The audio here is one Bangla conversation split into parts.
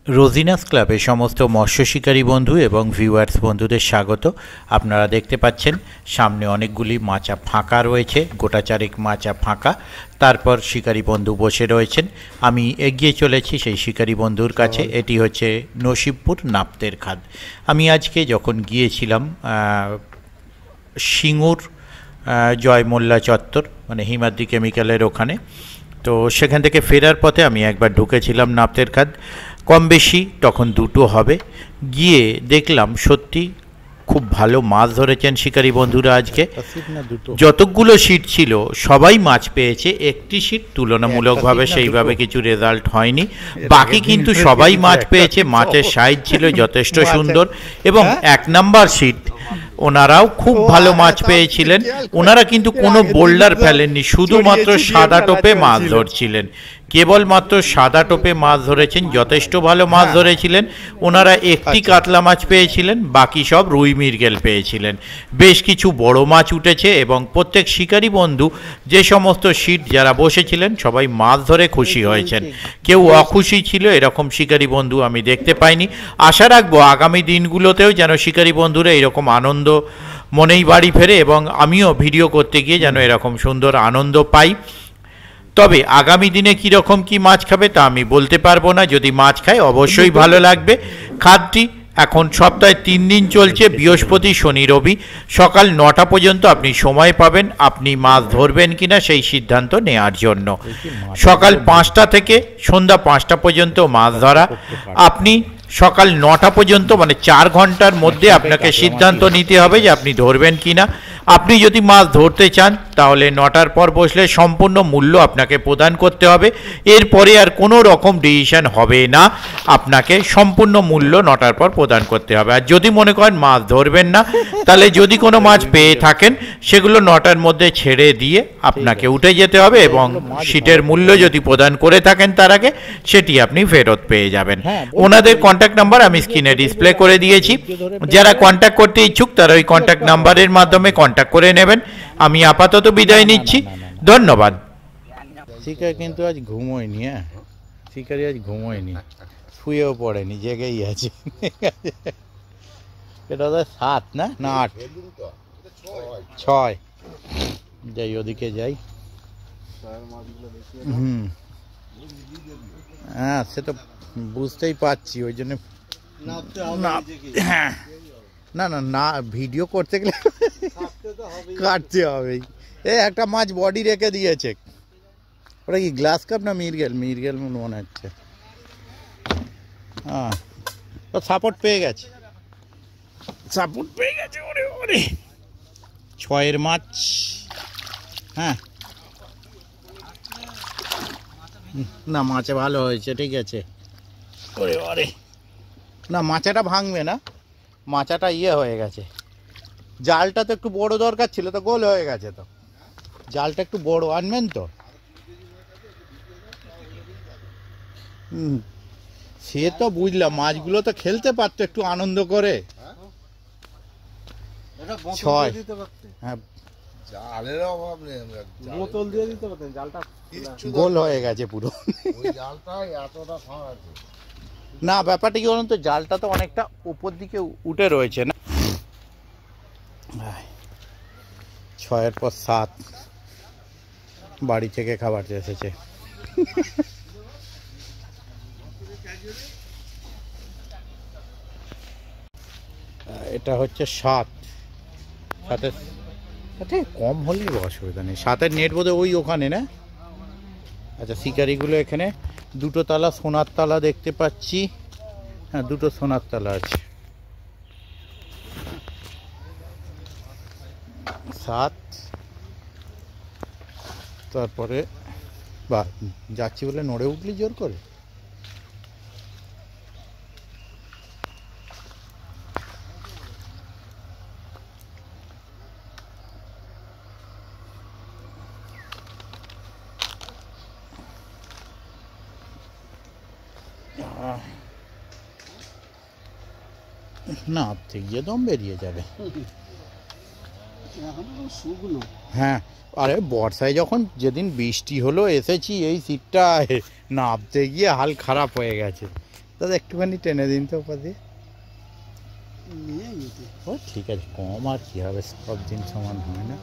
রোজিনাস ক্লাবে সমস্ত মৎস্য শিকারী বন্ধু এবং ভিউয়ার্স বন্ধুদের স্বাগত। আপনারা দেখতে পাচ্ছেন সামনে অনেকগুলি মাচা ফাঁকা রয়েছে, গোটা চারেক মাচা ফাঁকা। তারপর শিকারী বন্ধু বসে রয়েছেন। আমি এগিয়ে চলেছি সেই শিকারী বন্ধুর কাছে। এটি হচ্ছে নসিবপুর নাপ্তের খাদ। আমি আজকে যখন গিয়েছিলাম সিঙ্গুর জয়মোল্লা চত্বর, মানে হিমাদ্রি কেমিক্যালের ওখানে, তো সেখান থেকে ফেরার পথে আমি একবার ঢুকেছিলাম নাপ্তের খাদ। কম বেশি তখন দুটো হবে। গিয়ে দেখলাম সত্যি খুব ভালো মাছ ধরেছেন শিকারী বন্ধুরা। আজকে যতগুলো সিট ছিল সবাই মাছ পেয়েছে। একটি সিট তুলনামূলকভাবে সেইভাবে কিছু রেজাল্ট হয়নি, বাকি কিন্তু সবাই মাছ পেয়েছে। মাছের সাইজ ছিল যথেষ্ট সুন্দর এবং এক নাম্বার সিট ওনারাও খুব ভালো মাছ পেয়েছিলেন। ওনারা কিন্তু কোনো বোল্ডার ফেলেননি, শুধুমাত্র সাদা টোপে মাছ ধরছিলেন। কেবলমাত্র সাদা টোপে মাছ ধরেছেন, যথেষ্ট ভালো মাছ ধরেছিলেন। ওনারা একটি কাতলা মাছ পেয়েছিলেন, বাকি সব রুই মৃগেল পেয়েছিলেন। বেশ কিছু বড় মাছ উঠেছে এবং প্রত্যেক শিকারী বন্ধু যে সমস্ত সিট যারা বসেছিলেন সবাই মাছ ধরে খুশি হয়েছেন। কেউ অখুশি ছিল এরকম শিকারী বন্ধু আমি দেখতে পাইনি। আশা রাখবো আগামী দিনগুলোতেও যেন শিকারী বন্ধুরা এরকম আনন্দ মনেই বাড়ি ফেরে এবং আমিও ভিডিও করতে গিয়ে যেন এরকম সুন্দর আনন্দ পাই। তবে আগামী দিনে কীরকম কী মাছ খাবে তা আমি বলতে পারবো না। যদি মাছ খায় অবশ্যই ভালো লাগবে। খাদটি এখন সপ্তাহে 3 দিন চলছে, বৃহস্পতি, শনি, রবি। সকাল 9টা পর্যন্ত আপনি সময় পাবেন আপনি মাছ ধরবেন কিনা সেই সিদ্ধান্ত নেওয়ার জন্য। সকাল 5টা থেকে সন্ধ্যা 5টা পর্যন্ত মাছ ধরা। আপনি সকাল 9টা পর্যন্ত মানে 4 ঘন্টার মধ্যে আপনাকে সিদ্ধান্ত নিতে হবে যে আপনি ধরবেন কিনা। আপনি যদি মাছ ধরতে চান তাহলে 9টার পর বসলে সম্পূর্ণ মূল্য আপনাকে প্রদান করতে হবে। এরপরে আর কোনো রকম ডিসিশন হবে না, আপনাকে সম্পূর্ণ মূল্য 9টার পর প্রদান করতে হবে। আর যদি মনে করেন মাছ ধরবেন না, তাহলে যদি কোনো মাছ পেয়ে থাকেন সেগুলো 9টার মধ্যে ছেড়ে দিয়ে আপনাকে উঠে যেতে হবে এবং সিটের মূল্য যদি প্রদান করে থাকেন তার আগে, সেটি আপনি ফেরত পেয়ে যাবেন। ওনাদের কন্ট্যাক্ট নাম্বার আমি স্ক্রিনে ডিসপ্লে করে দিয়েছি। যারা কন্ট্যাক্ট করতে ইচ্ছুক তারা ওই কন্ট্যাক্ট নাম্বারের মাধ্যমে কন্ট্যাক্ট করে নেবেন। আমি আপাতত বিদায় নিচ্ছি, ধন্যবাদ। শিকারি কিন্তু আজ ঘুমোয়নি। শিকারি আজ ঘুমোয়নি, শুয়েও পড়েনি, জেগেই আছে। এটা 7 না 8? 6। যাই ওদিকে যাই। হ্যাঁ সে তো বুঝতেই পারছি, ওই জন্য না না না ভিডিও করতে গেলে কাটতে হবে। একটা মাছ বডি রেখে দিয়েছে। ওটা কি গ্লাস কাপ না মৃগেল? মৃগেল মনে হচ্ছে। হ্যাঁ তো সাপোর্ট পেয়ে গেছে, সাপোর্ট পেয়ে গেছে। ওরে ওরে 6-এর মাছ। হ্যাঁ না মাছে ভালো হয়েছে, ঠিক আছে। ওরে ওরে না মাচাটা ভাঙবে না, মাচাটা হয়ে গেছে। জালটা তো একটু বড় দরকার ছিল, তো গোল হয়ে গেছে। তো জালটা একটু বড় আনবেন তো। সে তো বুঝলাম, মাছগুলো তো খেলতে পারতো একটু আনন্দ করে। 6। হ্যাঁ বোতল দিয়ে দিতে পারতেন, জালটা গোল হয়ে গেছে পুরো। না ব্যাপারটা কি বলুন তো, জালটা তো অনেকটা উপর দিকে উঠে রয়েছে না। 6-এর পর 7 বাড়ি থেকে খাবার এসেছে। এটা হচ্ছে 7। 7 কম হলেই অসুবিধা নেই। 7-এর নেট বোধহয় ওই ওখানে না। আচ্ছা শিকারিগুলো এখানে 2টো তালা সোনার তালা দেখতে পাচ্ছি। হ্যাঁ 2টো সোনার তালা আছে। 7 তারপরে বা যাচ্ছি বলে নড়ে উঠলি জোর করে। না ঠিক যে দম বেরিয়ে যাবে। হ্যাঁ আরে বর্ষায় যখন যেদিন বৃষ্টি হলো এসেছি, এই সিটটা নামতে গিয়ে হাল খারাপ হয়ে গেছে। তো দাদা একটুখানি টেনে দিন তো ওপর দিয়ে। ও ঠিক আছে, কম আর কি হবে, সব দিন সমান হয় না।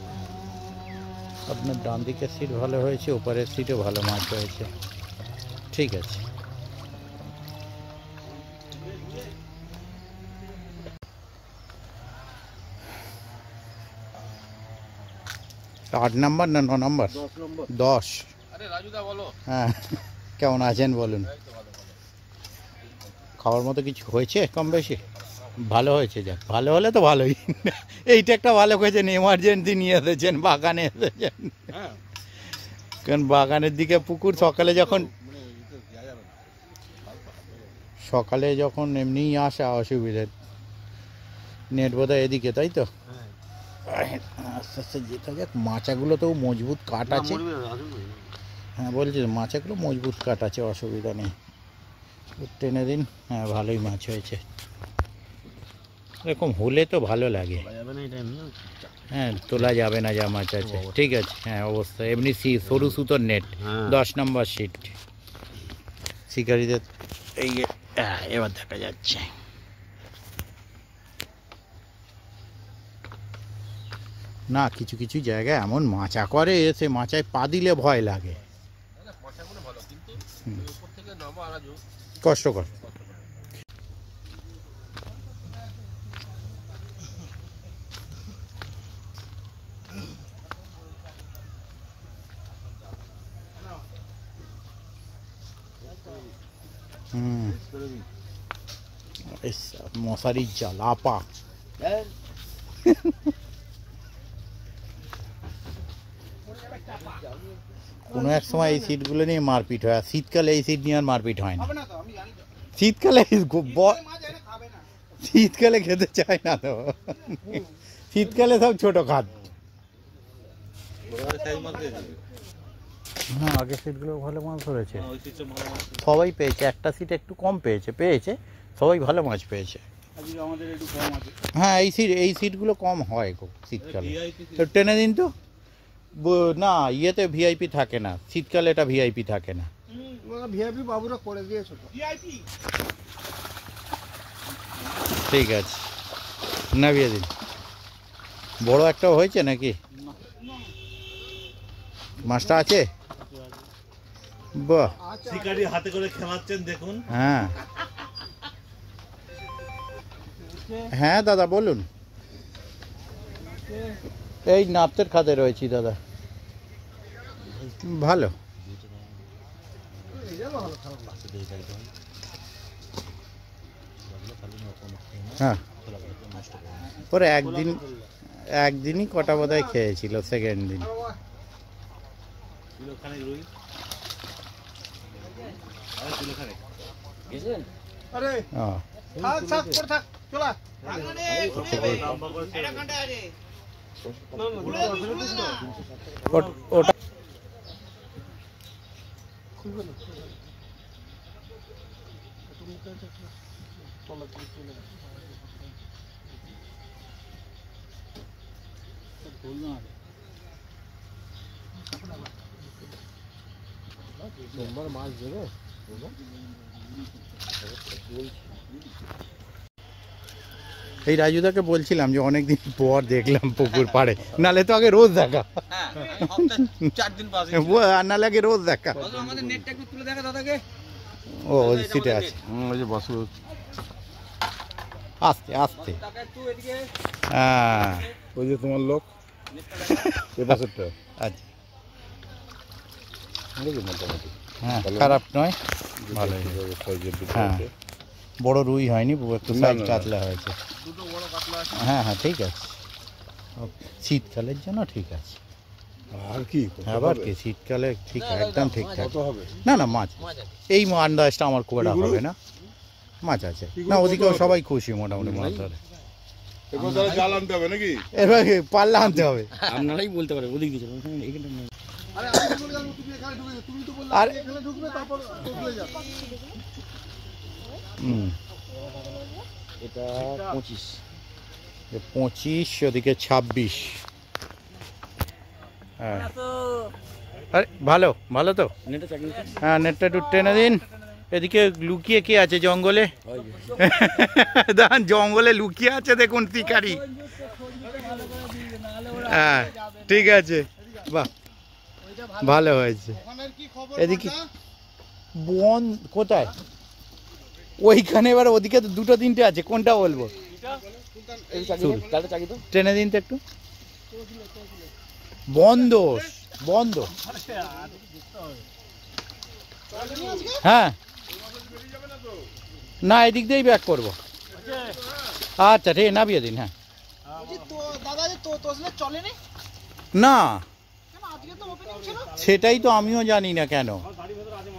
আপনার ডান দিকের সিট ভালো হয়েছে, ওপরের সিটও ভালো মাছ হয়েছে, ঠিক আছে। আট নাম্বার না 9 নাম্বার? 10। হ্যাঁ, কেমন আছেন বলুন? খাওয়ার মতো কিছু হয়েছে কম বেশি? ভালো হয়েছে, যাক ভালো হলে তো ভালোই। এইটা একটা ভালো করেছেন, এমার্জেন্সি নিয়ে এসেছেন, বাগানে এসেছেন। কারণ বাগানের দিকে পুকুর সকালে যখন এমনিই আসা অসুবিধে। নেট বোধহয় এদিকে, তাই তো? আস্তে আস্তে যেতে যাক। মাচাগুলো তো মজবুত কাট আছে। হ্যাঁ বলছি, মাচাগুলো মজবুত কাট আছে, অসুবিধা নেই। টেনে দিন। হ্যাঁ ভালোই মাছ হয়েছে, এরকম হলে তো ভালো লাগে। হ্যাঁ তোলা যাবে না যা মাছ আছে, ঠিক আছে। হ্যাঁ অবশ্যই, এমনি সরু সুতোর নেট, 10 নম্বর সিট শিকারিদের। এই এবার দেখা যাচ্ছে। না কিছু কিছু জায়গায় এমন মাচা করে, সে মাচায় পা দিলে ভয় লাগে, কষ্টকর। মশারির জাল আপা। কোনো এক সময় এই সিটগুলো নিয়ে মারপিট হয়, আর শীতকালে এই সিট নিয়ে আর মারপিট হয় না। শীতকালে খেতে চায় না তো, শীতকালে সব ছোট খাট। হ্যাঁ আগের সিটগুলো ভালো মাছ ধরেছে, সবাই পেয়েছে। একটা সিট একটু কম পেয়েছে, সবাই ভালো মাছ পেয়েছে। হ্যাঁ এই সিটগুলো কম হয় শীতকালে। তো টেনে দিন তো। না ইয়েতে ভিআইপি থাকে না, শীতকালে এটা ভিআইপি থাকে না। ভিআইপি বাবুরা করে দিয়েছে তো। ঠিক আছে, নামিয়ে দিন। বড় একটা হয়েছে নাকি? মাছটা আছে? বাহ, শিকারি হাতে করে খেলাচ্ছেন দেখুন। হ্যাঁ হ্যাঁ দাদা বলুন। এই নাপ্তের খাতে রয়েছি দাদা। ভালো। হ্যাঁ পরে একদিনই কটা বোধহয় খেয়েছিল, সেকেন্ড দিন। ওটা মাছ দেবে। এই রাজুদাকে বলছিলাম যে অনেকদিন পর দেখলাম পুকুর পাড়ে, নালে তো আগে রোজ দেখা। নালে আগে রোজ দেখা। ও ওই সিটে আছে, আস্তে আস্তে। হ্যাঁ ওই যে তোমার লোক, আচ্ছা হ্যাঁ খারাপ নয়, ভালোই। হ্যাঁ বড় রুই হয়নি, একটু সাইজ কাতলা হয়েছে। হ্যাঁ হ্যাঁ ঠিক আছে, শীতকালের জন্য ঠিক আছে। আর কি আবার কি শীতকালে ঠিক একদম ঠিকঠাক হবে না। না মাছ এই আন্দাজটা আমার খুব একটা হবে না, মাছ আছে না। ওদিকেও সবাই খুশি মোটামুটি মাছ ধরে। জাল আনতে হবে নাকি? এবার পাল্লা আনতে হবে, আপনারাই বলতে পারেন। ওদিক দিয়ে এটা 25 ওদিকে 26। হ্যাঁ আরে ভালো ভালো তো। হ্যাঁ নেটটা একটু টেনে দিন। এদিকে লুকিয়ে কে আছে জঙ্গলে? দাঁড়ান, জঙ্গলে লুকিয়ে আছে দেখুন শিকারি। হ্যাঁ ঠিক আছে, বাহ ভালো হয়েছে। এদিকে বন কোথায়? ওইখানে, এবার ওদিকে তো দুটো তিনটে আছে, কোনটা বলবো? ট্রেনে দিন তো একটু। বন্ধ বন্ধ। হ্যাঁ না, এদিক দিয়েই ব্যাক করবো। আচ্ছা ঠিক নামিয়ে দিন। হ্যাঁ না, সেটাই তো আমিও জানি না কেন,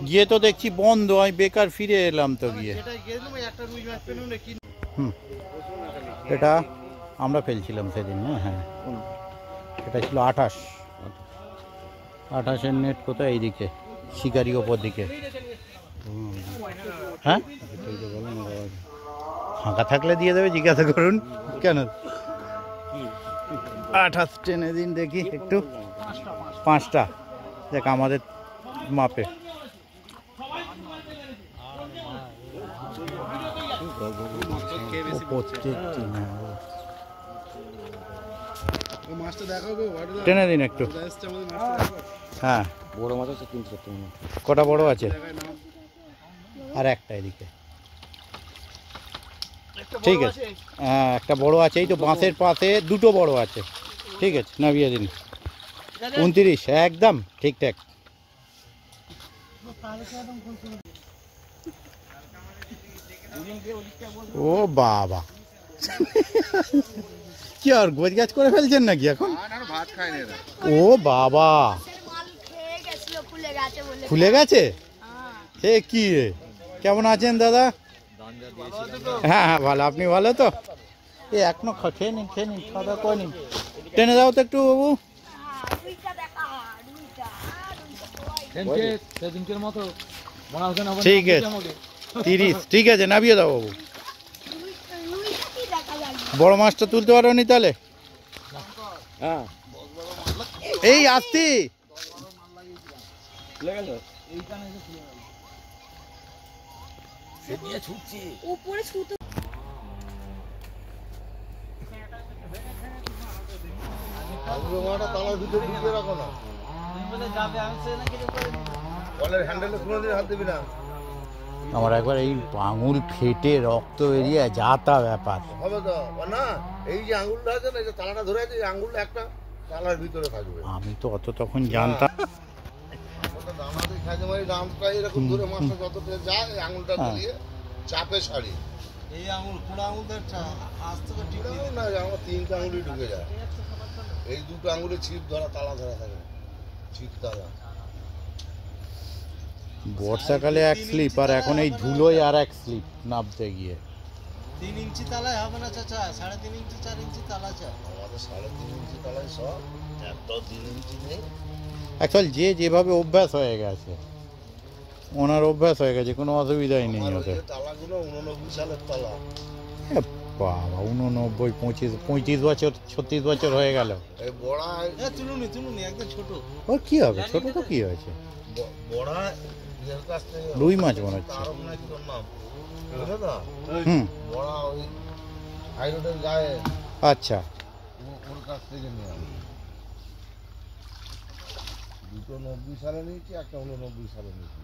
গিয়ে তো দেখছি বন্ধ, আমি বেকার ফিরে এলাম তো গিয়ে। এটা আমরা ফেলছিলাম সেদিন না? হ্যাঁ এটা ছিল 28-এর নেট। কোথায়? এইদিকে শিকারি ওপর দিকে। হ্যাঁ ফাঁকা থাকলে দিয়ে দেবে, জিজ্ঞাসা করুন কেন। 28 টেনে দিন দেখি একটু। 5টা দেখ আমাদের মাপে। টেনে দিন একটু। হ্যাঁ বড় মাছ আছে 300। কটা বড় আছে? আর একটা এদিকে। ঠিক আছে, হ্যাঁ একটা বড় আছে, এই তো বাঁশের পাশে দুটো বড় আছে। ঠিক আছে নামিয়ে দিন। 29 একদম ঠিকঠাক। ও বাবা, কি আর গোছ গাছ করে ফেলছেন নাকি এখন? ও বাবা, খুলে গেছে? সে কি রে, কেমন আছেন দাদা? হ্যাঁ হ্যাঁ ভালো, আপনি ভালো তো? এ এখনো খেয়ে নিন খাওয়া দাওয়া করে নিন। টেনে দাও তো একটু বাবু। 30 ঠিক আছে, নামিয়ে দাও বাবু। বড় মাছটা তুলতে পারো নি তাহলে? এই আসতি আমার একবার এই আঙুল ফেটে রক্ত বেরিয়ে যা তা ব্যাপার হবে তো না। এই যে আঙুলটা আছে না, এই যে তালাটা ধরে আছে, এই আঙুলটা একটা তালার ভিতরে থাকবে। আমি তো অত তখন জানতাম। দানাতে খাইতে মারি দামটা এরকম ধরে মাছটা যতটা যায়, এই আঙুলটা দিয়ে চাপে ছাড়ি। এই আঙুল পুরো আঙুলটা আজ থেকে ঠিক না, আমার 3টা আঙুলই ঢুকে যায়। এই দুটো আঙুলে ছিপ ধরা, তালা ধরা থাকে, ছিপ তালা। বর্ষাকালে এক স্লিপ, আর এখন এই ধুলোয় আর এক স্লিপ নামতে গিয়ে। 3 ইঞ্চি তালায় হবে না চাচা, 3.5 ইঞ্চি 4 ইঞ্চি তালা চাই আমাদের 3.5 ইঞ্চি তালায় সব, একটাও 3 ইঞ্চি নেই। অ্যাকচুয়ালি যে যেভাবে অভ্যাস হয়ে গেছে, ওনার অভ্যাস হয়ে গেছে, কোনো অসুবিধাই নেই ওদের। তালাগুলো 89 সালের তালা। বাবা 89, 25 বছর 36 বছর হয়ে গেল। এই বড়া তুলুনি একদম ছোট। ওর কি হবে, ছোট তো কি হয়েছে? বড়া রুই মাছ মনে হচ্ছে। হুম বড়া ওই হাইরোডের গায়ে। আচ্ছা ওর কাছ থেকে নিয়ে আমি 2টো 90 সালে নিয়েছি, একটা 89 সালে নিয়েছি।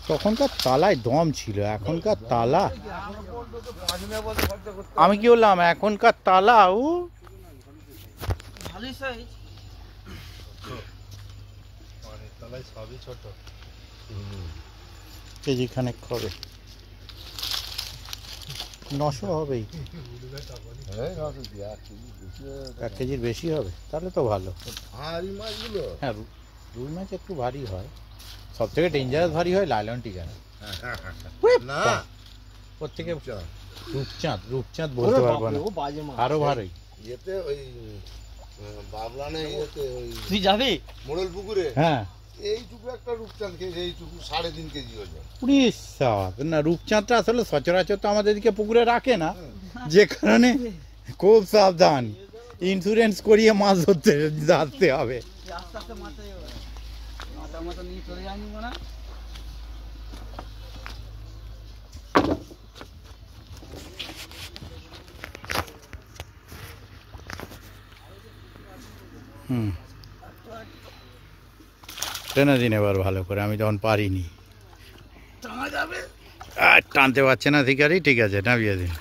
তখনকার তালায় দম ছিল, এখনকার তালা। আমি কি বললাম, এখনকার তালা ও সবই ছোট। কেজি খানেক হবে, 900 হবেই। 1 কেজির বেশি হবে, তাহলে তো ভালো। ভারী মাছগুলো, হ্যাঁ রুই মাছ একটু ভারী হয়। সব থেকে ডেঞ্জারাস ভারী হয় লাইলন টিকা না, ওর থেকে রূপচাঁদ বলতে পারবো না, আরো ভারী। ইয়েতে ওই বাবলানে ইয়েতে ওই তুই যাবি মোড়ল পুকুরে, হ্যাঁ এইটুকু একটা রূপচাঁদ খেয়েছে, এইটুকু 3.5 কেজি ওজন। না রূপচাঁদটা আসলে সচরাচর তো আমাদের দিকে পুকুরে রাখে না, যে কারণে খুব সাবধান, ইন্স্যুরেন্স করিয়ে মাছ ধরতে আসতে হবে। হুম, টেনে দিন এবার ভালো করে, আমি তখন পারিনি। আর টানতে পারছে না শিকারি, ঠিক আছে নামিয়ে দিন।